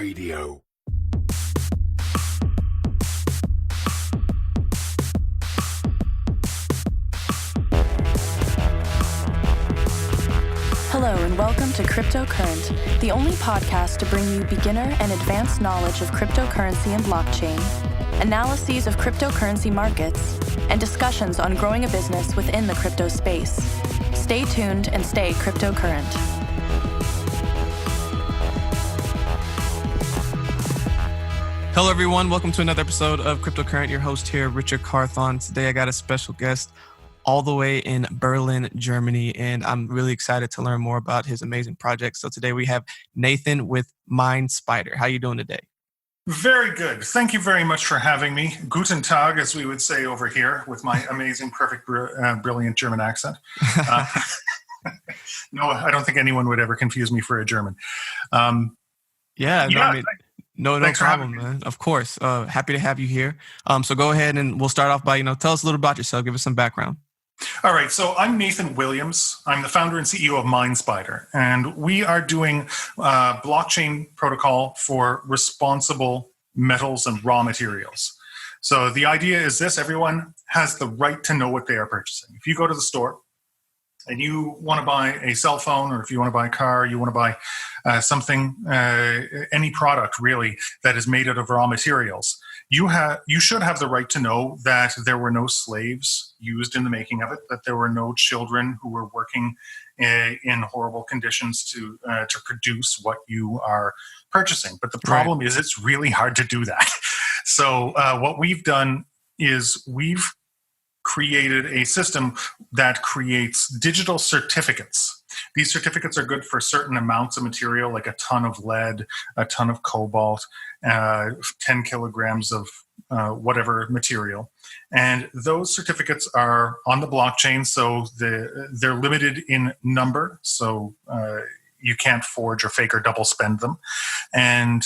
Radio. Hello and welcome to Cryptocurrent, the only podcast to bring you beginner and advanced knowledge of cryptocurrency and blockchain, analyses of cryptocurrency markets, and discussions on growing a business within the crypto space. Stay tuned and stay cryptocurrent. Hello, everyone. Welcome to another episode of Cryptocurrent. Your host here, Richard Carthon. Today, I got a special guest all the way in Berlin, Germany, and I'm really excited to learn more about his amazing project. So today we have Nathan with Minespider. How are you doing today? Very good. Thank you very much for having me. Guten Tag, as we would say over here, with my amazing, perfect, brilliant German accent. No, I don't think anyone would ever confuse me for a German. No problem, me. man. Of course. Happy to have you here. So go ahead and we'll start off by, tell us a little about yourself. Give us some background. All right. So I'm Nathan Williams. I'm the founder and CEO of Minespider, and we are doing blockchain protocol for responsible metals and raw materials. So the idea is this: everyone has the right to know what they are purchasing. If you go to the store and you want to buy a cell phone, or if you want to buy a car, you want to buy something, any product really that is made out of raw materials, you should have the right to know that there were no slaves used in the making of it, that there were no children who were working in horrible conditions to produce what you are purchasing. But the problem is it's really hard to do that. So what we've done is we've created a system that creates digital certificates. These certificates are good for certain amounts of material, like a ton of lead, a ton of cobalt, 10 kilograms of whatever material. And those certificates are on the blockchain, so they're limited in number, so you can't forge or fake or double spend them. And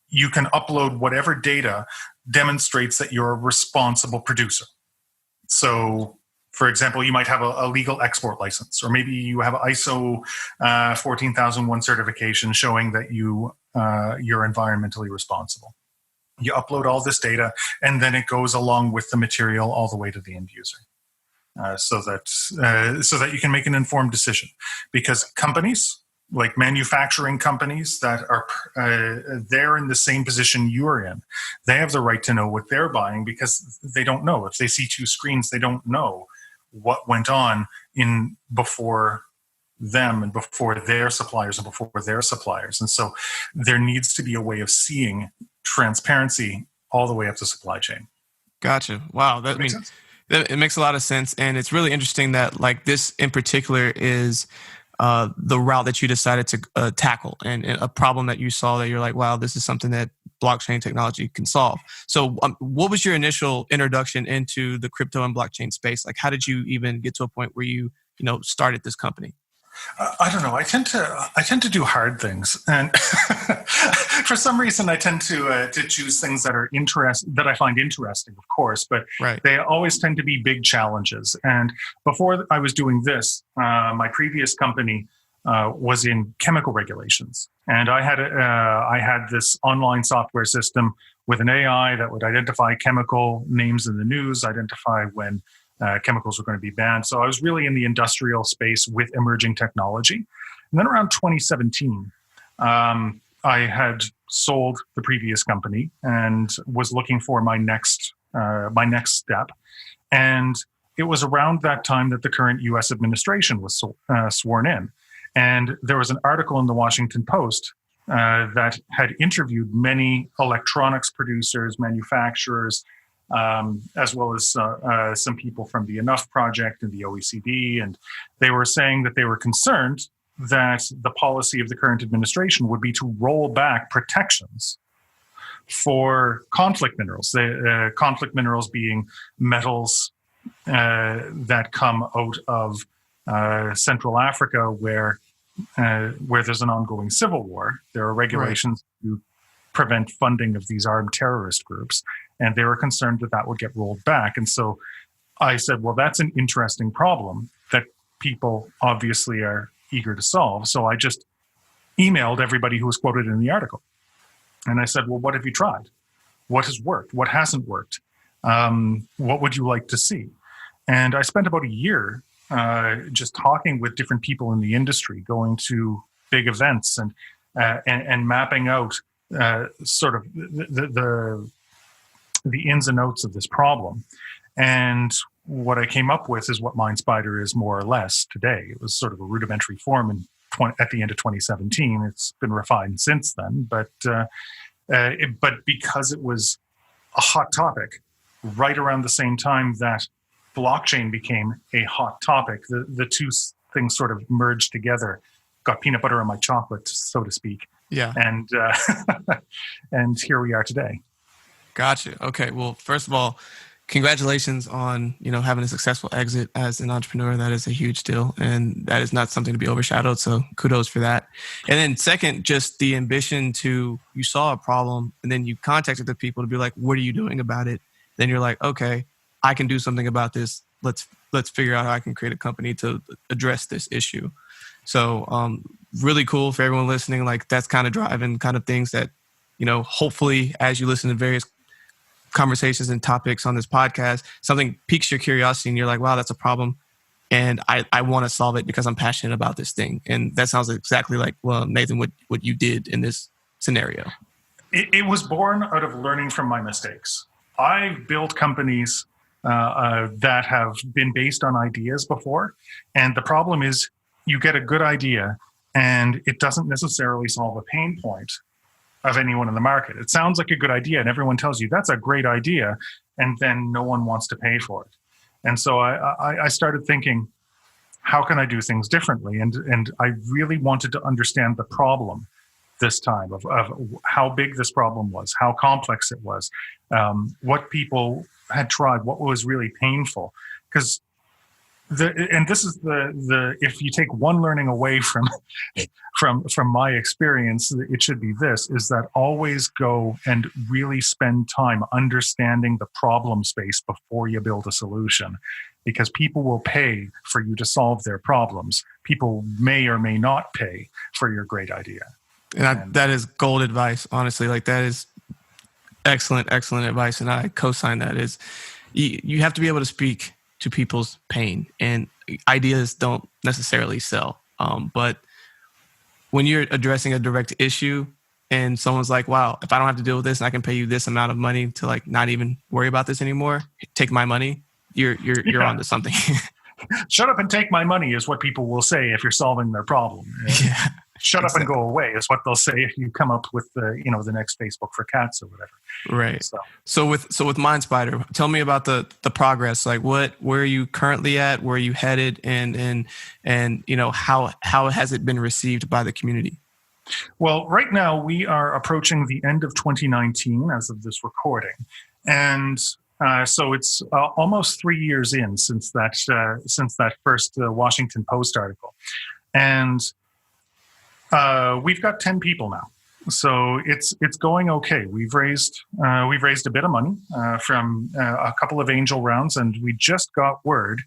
you can upload whatever data demonstrates that you're a responsible producer. So, for example, you might have a legal export license, or maybe you have ISO 14001 certification showing that you're environmentally responsible. You upload all this data, and then it goes along with the material all the way to the end user, so that you can make an informed decision. Because companies, like manufacturing companies that are they're in the same position you're in, they have the right to know what they're buying, because they don't know. If they see two screens, they don't know what went on before them and before their suppliers and before their suppliers. And so there needs to be a way of seeing transparency all the way up the supply chain. Gotcha. Wow. It makes a lot of sense. And it's really interesting that this in particular is the route that you decided to tackle, and a problem that you saw that you're like, wow, this is something that blockchain technology can solve. So what was your initial introduction into the crypto and blockchain space? How did you even get to a point where you started this company? I don't know. I tend to do hard things, and for some reason, I tend to choose things that are that I find interesting, of course. But They always tend to be big challenges. And before I was doing this, my previous company was in chemical regulations, and I had this online software system with an AI that would identify chemical names in the news, identify when chemicals were going to be banned. So I was really in the industrial space with emerging technology. And then around 2017, I had sold the previous company and was looking for my next step. And it was around that time that the current U.S. administration was sworn in. And there was an article in the Washington Post that had interviewed many electronics producers, manufacturers, as well as some people from the Enough Project and the OECD. And they were saying that they were concerned that the policy of the current administration would be to roll back protections for conflict minerals. Conflict minerals being metals that come out of Central Africa, where there's an ongoing civil war. There are regulations to prevent funding of these armed terrorist groups. And they were concerned that would get rolled back. And so I said, well, that's an interesting problem that people obviously are eager to solve. So I just emailed everybody who was quoted in the article. And I said, well, what have you tried? What has worked? What hasn't worked? What would you like to see? And I spent about a year just talking with different people in the industry, going to big events and mapping out sort of the ins and outs of this problem. And what I came up with is what Minespider is more or less today. It was sort of a rudimentary form at the end of 2017. It's been refined since then, but because it was a hot topic right around the same time that blockchain became a hot topic, the two things sort of merged together, got peanut butter on my chocolate, so to speak. Yeah. And and here we are today. Gotcha. Okay. Well, first of all, congratulations on, having a successful exit as an entrepreneur. That is a huge deal, and that is not something to be overshadowed. So kudos for that. And then second, just the ambition you saw a problem and then you contacted the people to be like, what are you doing about it? Then you're like, okay, I can do something about this. Let's figure out how I can create a company to address this issue. So really cool for everyone listening. Like, that's kind of driving kind of things that, hopefully as you listen to various conversations and topics on this podcast, something piques your curiosity and you're like, wow, that's a problem. And I want to solve it because I'm passionate about this thing. And that sounds exactly like, well, Nathan, what you did in this scenario. It was born out of learning from my mistakes. I've built companies that have been based on ideas before. And the problem is you get a good idea and it doesn't necessarily solve a pain point of anyone in the market. It sounds like a good idea and everyone tells you that's a great idea, and then no one wants to pay for it. And so I started thinking, how can I do things differently? And I really wanted to understand the problem this time of how big this problem was, how complex it was, what people had tried, what was really painful. Because this is the if you take one learning away from my experience, it should be this, is that always go and really spend time understanding the problem space before you build a solution, because people will pay for you to solve their problems. People may or may not pay for your great idea. And that is gold advice, honestly. Like, that is excellent advice. And I co-sign that. Is you have to be able to speak to people's pain, and ideas don't necessarily sell. But when you're addressing a direct issue and someone's like, wow, if I don't have to deal with this and I can pay you this amount of money to like not even worry about this anymore, take my money, you're onto something. Shut up and take my money is what people will say if you're solving their problem. Yeah. Shut up and go away is what they'll say if you come up with the next Facebook for cats or whatever. Right. So with Minespider, tell me about the progress. Like, where are you currently at? Where are you headed? And how has it been received by the community? Well, right now we are approaching the end of 2019 as of this recording, and so it's almost 3 years in since that first Washington Post article, and we've got 10 people now, so it's going okay. We've raised a bit of money from a couple of angel rounds, and we just got word,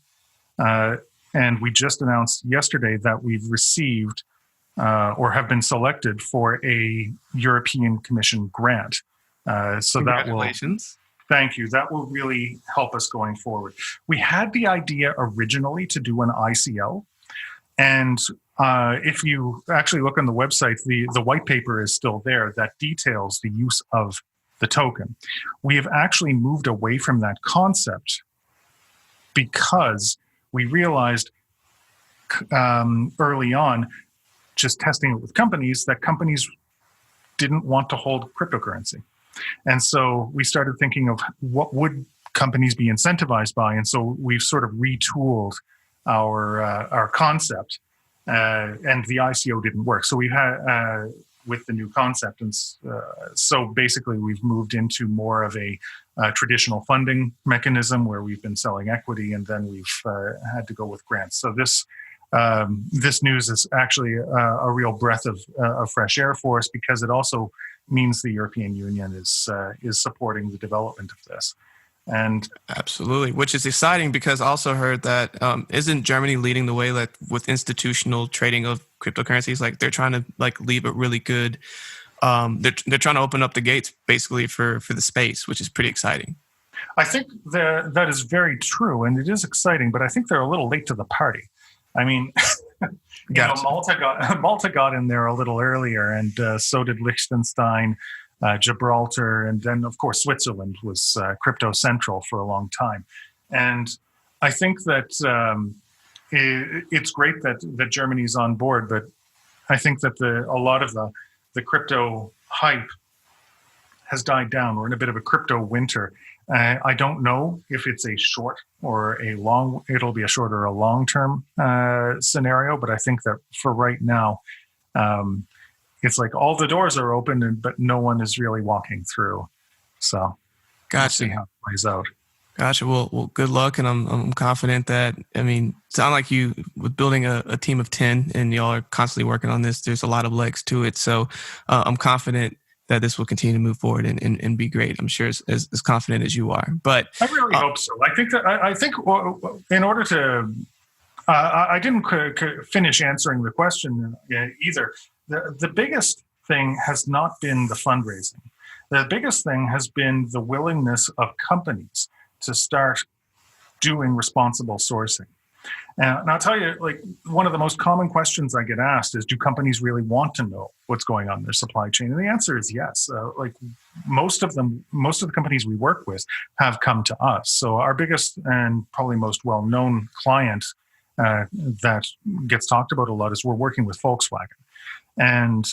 and we just announced yesterday that we've received or have been selected for a European Commission grant. So congratulations. Thank you. That will really help us going forward. We had the idea originally to do an ICO, and if you actually look on the website, the white paper is still there that details the use of the token. We have actually moved away from that concept because we realized early on, just testing it with companies, that companies didn't want to hold cryptocurrency. And so we started thinking of what would companies be incentivized by. And so we've sort of retooled our concept. And the ICO didn't work. So we had with the new concept, and so basically we've moved into more of a traditional funding mechanism where we've been selling equity, and then we've had to go with grants. So this news is actually a real breath of fresh air for us, because it also means the European Union is supporting the development of this. And absolutely, which is exciting, because I also heard that isn't Germany leading the way with institutional trading of cryptocurrencies? Like, they're trying to leave a really good they're trying to open up the gates basically for the space, which is pretty exciting. I think that is very true, and it is exciting, but I think they're a little late to the party. I mean, Gotcha. Malta got in there a little earlier, and so did Liechtenstein, Gibraltar, and then, of course, Switzerland was crypto central for a long time. And I think that it's great that Germany's on board, but I think that a lot of the crypto hype has died down. We're in a bit of a crypto winter. I don't know if it's a short or a long, it'll be a short or a long-term scenario, but I think that for right now, it's like all the doors are open, but no one is really walking through. So Gotcha. We'll see how it plays out. Gotcha. Well, good luck, and I'm confident that, I mean, sound like you with building a team of 10, and y'all are constantly working on this. There's a lot of legs to it, so I'm confident that this will continue to move forward and be great. I'm sure as confident as you are. But I really hope so. I think in order to, I didn't finish answering the question either. The biggest thing has not been the fundraising. The biggest thing has been the willingness of companies to start doing responsible sourcing. And I'll tell you, like, one of the most common questions I get asked is, do companies really want to know what's going on in their supply chain? And the answer is yes. Like most of the companies we work with have come to us. So our biggest and probably most well-known client that gets talked about a lot is we're working with Volkswagen. And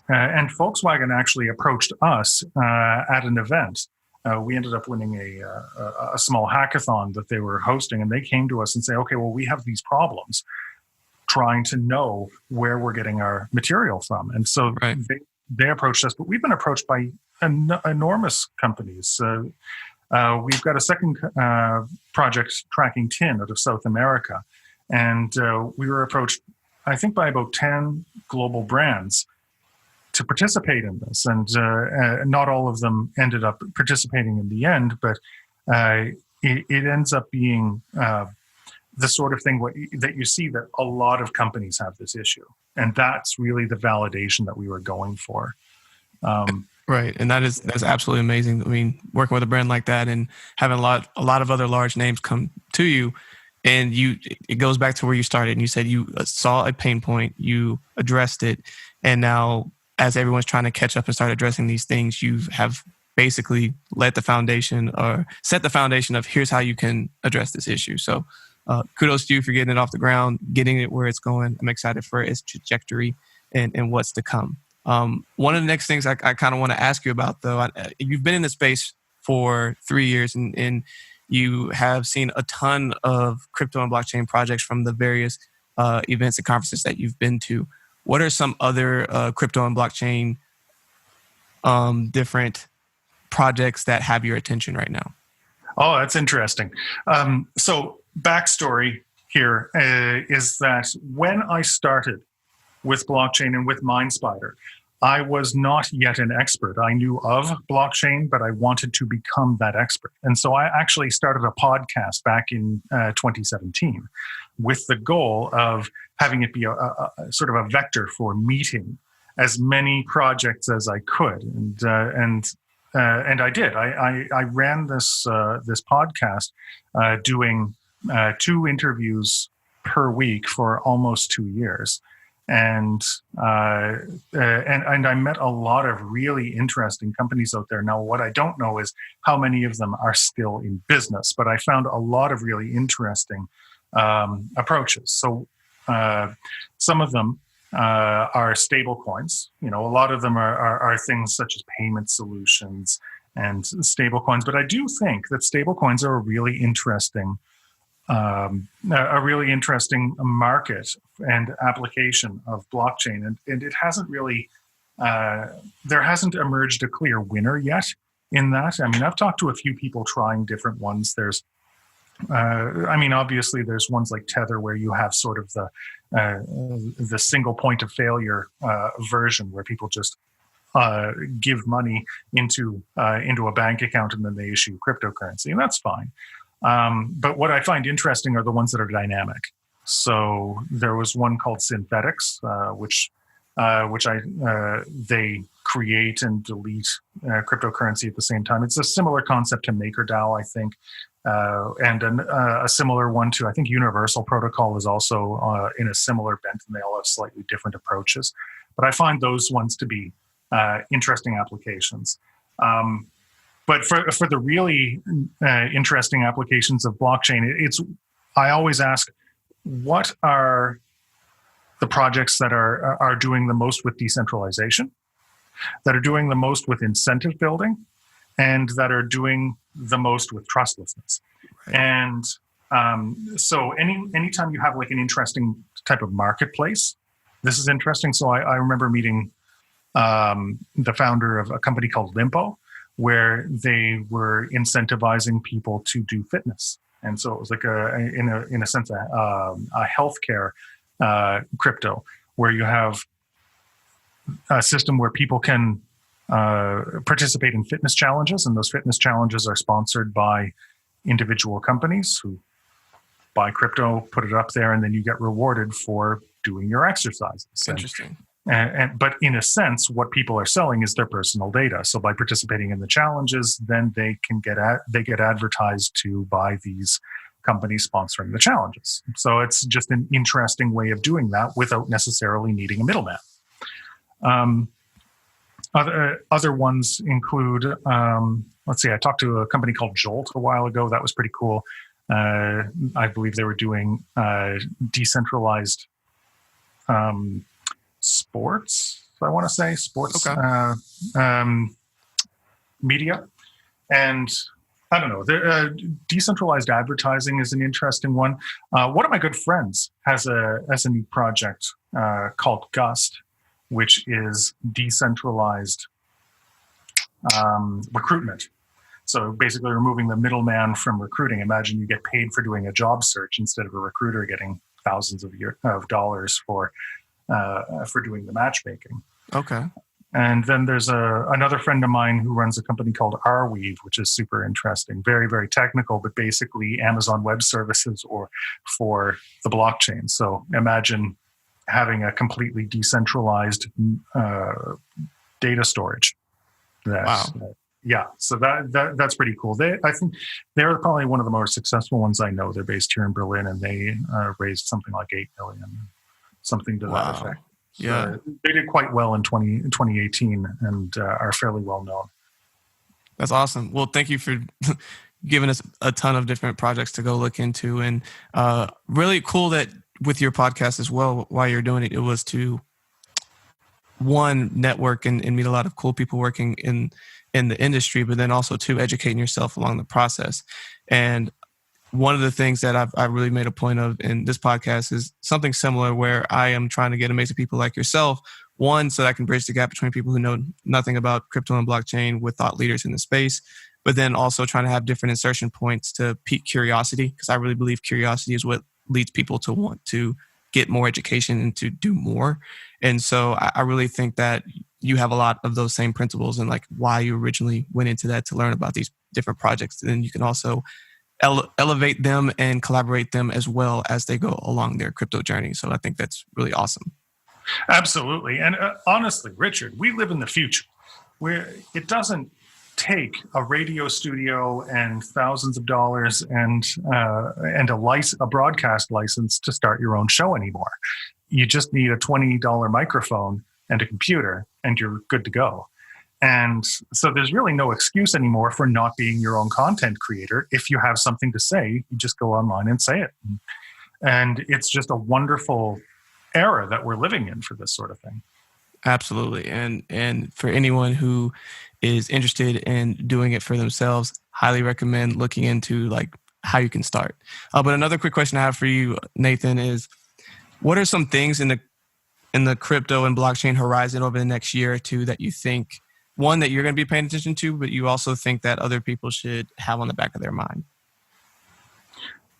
Volkswagen actually approached us at an event. We ended up winning a small hackathon that they were hosting, and they came to us and say, okay, well, we have these problems trying to know where we're getting our material from. And so right. they approached us, but we've been approached by enormous companies. We've got a second project tracking tin out of South America, and we were approached, I think, by about 10 global brands to participate in this, and not all of them ended up participating in the end, but it ends up being the sort of thing that you see that a lot of companies have this issue, and that's really the validation that we were going for. Right, and that's absolutely amazing. I mean, working with a brand like that and having a lot of other large names come to you, and it goes back to where you started, and you said you saw a pain point, you addressed it, and now, as everyone's trying to catch up and start addressing these things, you have basically set the foundation of here's how you can address this issue. So kudos to you for getting it off the ground, getting it where it's going. I'm excited for its trajectory and what's to come. One of the next things I kind of want to ask you about, though, you've been in the space for 3 years and you have seen a ton of crypto and blockchain projects from the various events and conferences that you've been to. What are some other crypto and blockchain different projects that have your attention right now? Oh, that's interesting. So backstory here is that when I started with blockchain and with Minespider, I was not yet an expert. I knew of blockchain, but I wanted to become that expert. And so I actually started a podcast back in 2017 with the goal of having it be a sort of a vector for meeting as many projects as I could. And I did. I ran this podcast doing 2 interviews per week for almost 2 years. And I met a lot of really interesting companies out there. Now, what I don't know is how many of them are still in business, but I found a lot of really interesting approaches. So some of them are stable coins. You know, a lot of them are things such as payment solutions and stable coins. But I do think that stable coins are a really interesting market and application of blockchain, and it hasn't really there hasn't emerged a clear winner yet in that. I mean, I've talked to a few people trying different ones. There's obviously there's ones like Tether where you have sort of the single point of failure version where people just give money into a bank account and then they issue cryptocurrency, and that's fine. But what I find interesting are the ones that are dynamic. So there was one called Synthetics, which which they create and delete cryptocurrency at the same time. It's a similar concept to MakerDAO, I think, and a similar one to, I think, Universal Protocol is also in a similar bent, and they all have slightly different approaches. But I find those ones to be interesting applications. But for the really interesting applications of blockchain, I always ask, what are the projects that are doing the most with decentralization, that are doing the most with incentive building, and that are doing the most with trustlessness. Right. And so anytime you have like an interesting type of marketplace, this is interesting. So I remember meeting the founder of a company called Limpo, where they were incentivizing people to do fitness. And so it was like in a sense, a healthcare crypto, where you have a system where people can participate in fitness challenges, and those fitness challenges are sponsored by individual companies who buy crypto, put it up there, and then you get rewarded for doing your exercises. Interesting. But in a sense, what people are selling is their personal data. So by participating in the challenges, then they get advertised to by these companies sponsoring the challenges. So it's just an interesting way of doing that without necessarily needing a middleman. Other ones include, let's see, I talked to a company called Jolt a while ago. That was pretty cool. I believe they were doing decentralized sports, I want to say, sports media. And I don't know, decentralized advertising is an interesting one. One of my good friends has a new project called Gust, which is decentralized recruitment. So basically removing the middleman from recruiting. Imagine you get paid for doing a job search instead of a recruiter getting thousands of dollars for doing the matchmaking. Okay. And then there's another friend of mine who runs a company called Arweave, which is super interesting, very, very technical, but basically Amazon Web Services or for the blockchain. So imagine having a completely decentralized data storage. Wow. Yeah, so that's pretty cool. I think they're probably one of the more successful ones I know. They're based here in Berlin, and they raised something like $8 million, something to that effect. Yeah, they did quite well in 2018 and are fairly well known. That's awesome. Well, thank you for giving us a ton of different projects to go look into, and really cool that with your podcast as well, while you're doing it, it was to one, network and meet a lot of cool people working in the industry, but then also to educating yourself along the process. And one of the things that I've really made a point of in this podcast is something similar, where I am trying to get amazing people like yourself, one, so that I can bridge the gap between people who know nothing about crypto and blockchain with thought leaders in the space, but then also trying to have different insertion points to pique curiosity, because I really believe curiosity is what leads people to want to get more education and to do more. And so I really think that you have a lot of those same principles and like why you originally went into that to learn about these different projects. And then you can also elevate them and collaborate them as well as they go along their crypto journey. So I think that's really awesome. Absolutely. And honestly, Richard, we live in the future where it doesn't take a radio studio and thousands of dollars and a broadcast license to start your own show anymore. You just need a $20 microphone and a computer, and you're good to go. And so there's really no excuse anymore for not being your own content creator. If you have something to say, you just go online and say it. And it's just a wonderful era that we're living in for this sort of thing. Absolutely. And for anyone who is interested in doing it for themselves, highly recommend looking into like how you can start. But another quick question I have for you, Nathan, is what are some things in the crypto and blockchain horizon over the next year or two that you think, one, that you're going to be paying attention to, but you also think that other people should have on the back of their mind?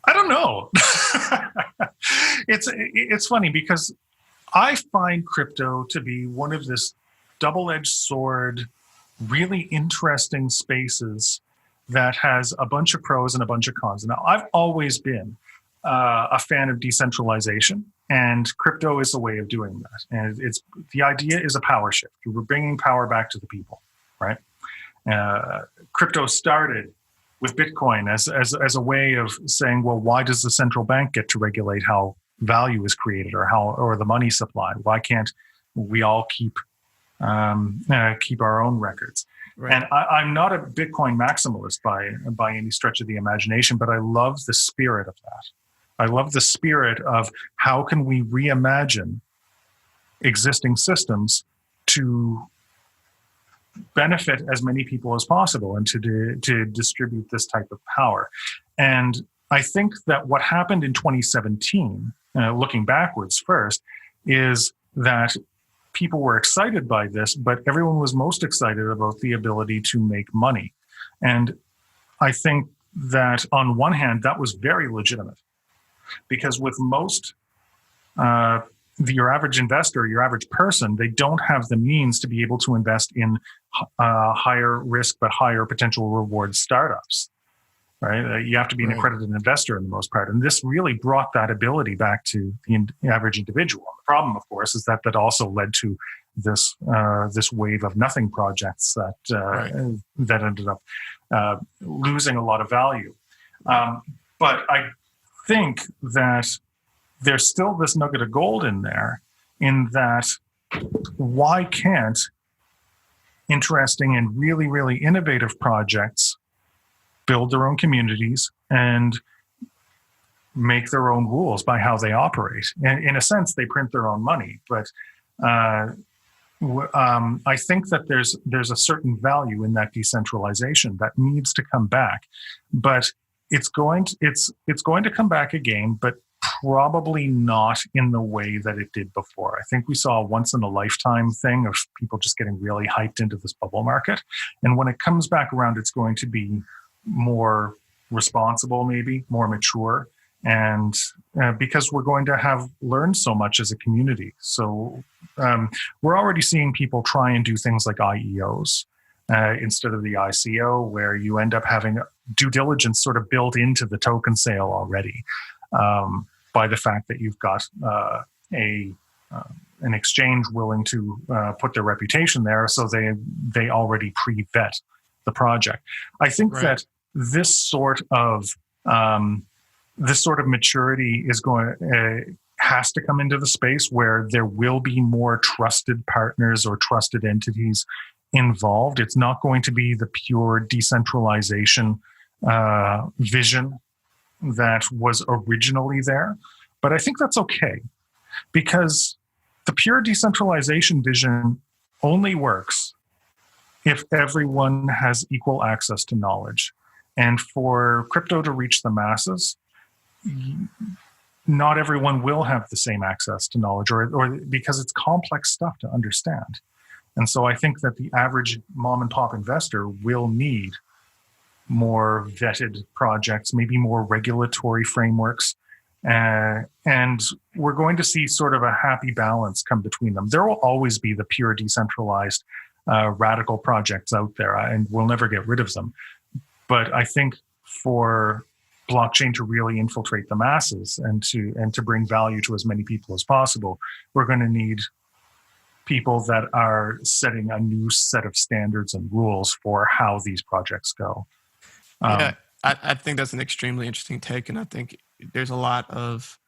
I don't know. It's funny because I find crypto to be one of this double-edged sword, really interesting spaces that has a bunch of pros and a bunch of cons. Now, I've always been a fan of decentralization. And crypto is a way of doing that. And the idea is a power shift. We're bringing power back to the people, right? Crypto started with Bitcoin as a way of saying, well, why does the central bank get to regulate how value is created or the money supply? Why can't we all keep our own records? Right. And I'm not a Bitcoin maximalist by any stretch of the imagination, but I love the spirit of that. I love the spirit of how can we reimagine existing systems to benefit as many people as possible and to distribute this type of power. And I think that what happened in 2017, looking backwards first, is that people were excited by this, but everyone was most excited about the ability to make money. And I think that on one hand, that was very legitimate. Because with most, your average investor, your average person, they don't have the means to be able to invest in higher risk but higher potential reward startups, right? You have to be an accredited investor in the most part. And this really brought that ability back to the average individual. The problem, of course, is that also led to this wave of nothing projects that ended up losing a lot of value. But I think that there's still this nugget of gold in there, in that why can't interesting and really, really innovative projects build their own communities and make their own rules by how they operate? And in a sense, they print their own money. But I think that there's a certain value in that decentralization that needs to come back. But it's going to come back again, but probably not in the way that it did before. I think we saw a once in a lifetime thing of people just getting really hyped into this bubble market. And when it comes back around, it's going to be more responsible, maybe more mature. And because we're going to have learned so much as a community. So we're already seeing people try and do things like IEOs. Instead of the ICO, where you end up having due diligence sort of built into the token sale already, by the fact that you've got an exchange willing to put their reputation there, so they already pre-vet the project. I think that this sort of maturity has to come into the space where there will be more trusted partners or trusted entities involved. It's not going to be the pure decentralization vision that was originally there. But I think that's okay, because the pure decentralization vision only works if everyone has equal access to knowledge. And for crypto to reach the masses, not everyone will have the same access to knowledge, or because it's complex stuff to understand. And so I think that the average mom and pop investor will need more vetted projects, maybe more regulatory frameworks. And we're going to see sort of a happy balance come between them. There will always be the pure decentralized radical projects out there, and we'll never get rid of them. But I think for blockchain to really infiltrate the masses and to bring value to as many people as possible, we're going to need people that are setting a new set of standards and rules for how these projects go. I think that's an extremely interesting take, and I think there's a lot of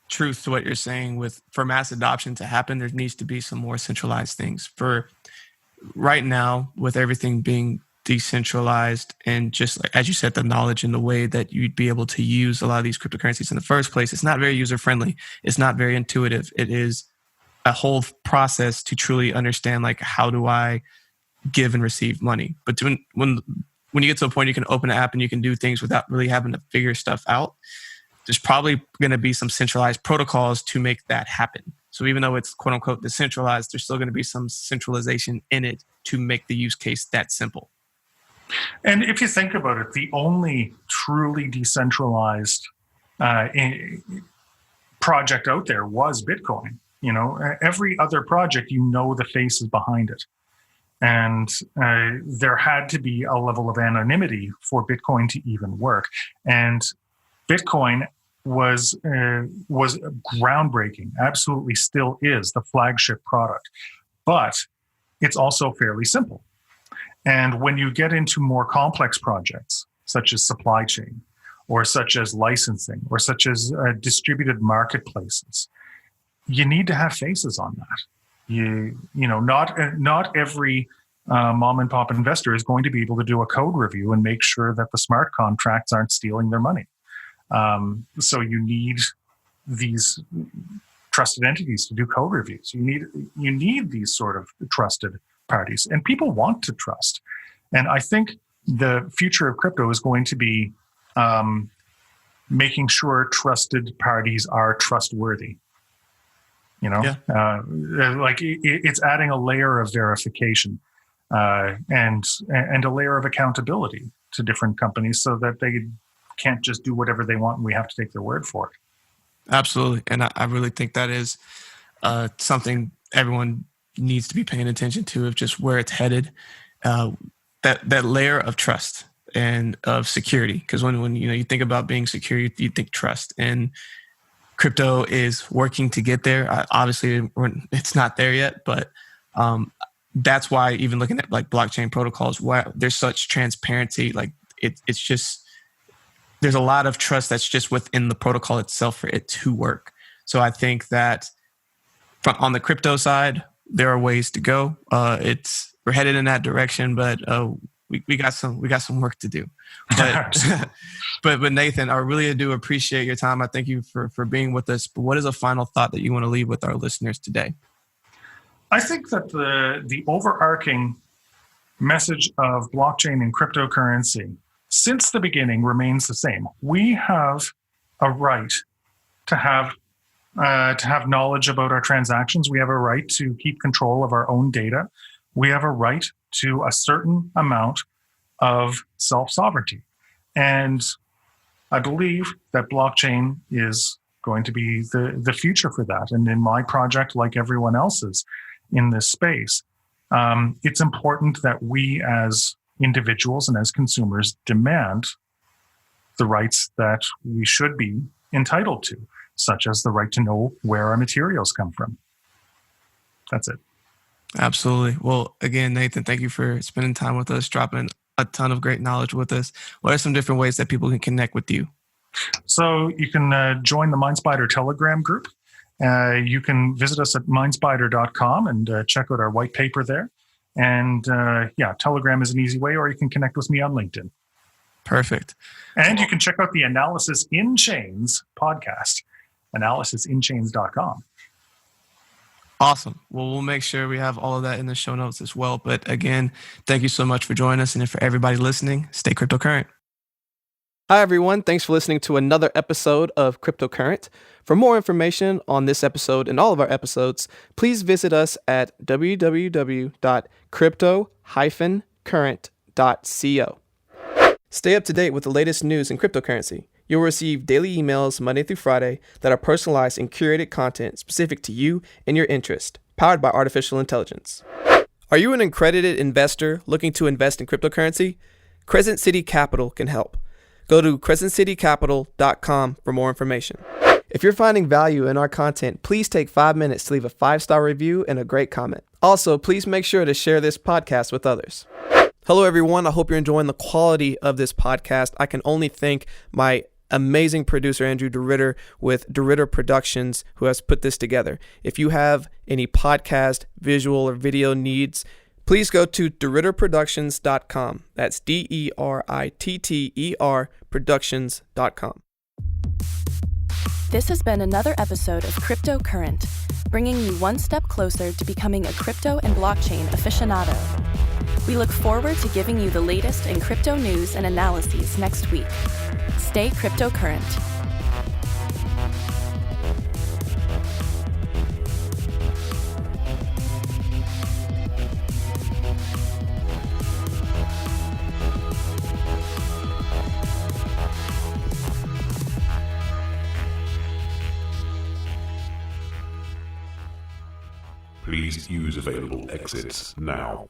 truth to what you're saying. For mass adoption to happen, there needs to be some more centralized things. For right now, with everything being decentralized and just like, as you said, the knowledge and the way that you'd be able to use a lot of these cryptocurrencies in the first place, it's not very user friendly. It's not very intuitive. It is a whole process to truly understand, like, how do I give and receive money? But when you get to a point you can open an app and you can do things without really having to figure stuff out, there's probably going to be some centralized protocols to make that happen. So even though it's quote unquote decentralized, there's still going to be some centralization in it to make the use case that simple. And if you think about it, the only truly decentralized project out there was Bitcoin. You know, every other project, the face is behind it. And there had to be a level of anonymity for Bitcoin to even work. And Bitcoin was groundbreaking, absolutely still is the flagship product, but it's also fairly simple. And when you get into more complex projects, such as supply chain, or such as licensing, or such as distributed marketplaces, you need to have faces on that. Not every mom and pop investor is going to be able to do a code review and make sure that the smart contracts aren't stealing their money. So you need these trusted entities to do code reviews. You need these sort of trusted parties, and people want to trust. And I think the future of crypto is going to be making sure trusted parties are trustworthy. It's adding a layer of verification and a layer of accountability to different companies, so that they can't just do whatever they want and we have to take their word for it. Absolutely. And I really think that is something everyone needs to be paying attention to, of just where it's headed. That layer of trust and of security. Because when you think about being secure, you think trust. And crypto is working to get there. Obviously, it's not there yet, but that's why even looking at like blockchain protocols, why there's such transparency. Like it's just, there's a lot of trust that's just within the protocol itself for it to work. So I think that on the crypto side, there are ways to go. We're headed in that direction, but we got some work to do. But Nathan, I really do appreciate your time. I thank you for being with us. But what is a final thought that you want to leave with our listeners today? I think that the overarching message of blockchain and cryptocurrency since the beginning remains the same. We have a right to have knowledge about our transactions. We have a right to keep control of our own data. We have a right to a certain amount of self-sovereignty. And I believe that blockchain is going to be the future for that. And in my project, like everyone else's in this space, it's important that we as individuals and as consumers demand the rights that we should be entitled to, such as the right to know where our materials come from. That's it. Absolutely. Well, again, Nathan, thank you for spending time with us, dropping a ton of great knowledge with us. What are some different ways that people can connect with you? So you can join the Minespider Telegram group. You can visit us at minespider.com and check out our white paper there. And Telegram is an easy way, or you can connect with me on LinkedIn. Perfect. And you can check out the Analysis in Chains podcast, analysisinchains.com. Awesome. Well, we'll make sure we have all of that in the show notes as well. But again, thank you so much for joining us. And for everybody listening, stay cryptocurrent. Hi, everyone. Thanks for listening to another episode of Cryptocurrent. For more information on this episode and all of our episodes, please visit us at www.crypto-current.co. Stay up to date with the latest news in cryptocurrency. You'll receive daily emails Monday through Friday that are personalized and curated content specific to you and your interest, powered by artificial intelligence. Are you an accredited investor looking to invest in cryptocurrency? Crescent City Capital can help. Go to crescentcitycapital.com for more information. If you're finding value in our content, please take 5 minutes to leave a 5-star review and a great comment. Also, please make sure to share this podcast with others. Hello, everyone. I hope you're enjoying the quality of this podcast. I can only thank my amazing producer, Andrew DeRitter, with DeRitter Productions, who has put this together. If you have any podcast, visual, or video needs, please go to DeRitterProductions.com. That's DERITTER Productions.com. This has been another episode of Cryptocurrent, bringing you one step closer to becoming a crypto and blockchain aficionado. We look forward to giving you the latest in crypto news and analyses next week. Stay cryptocurrent. Please use available exits now.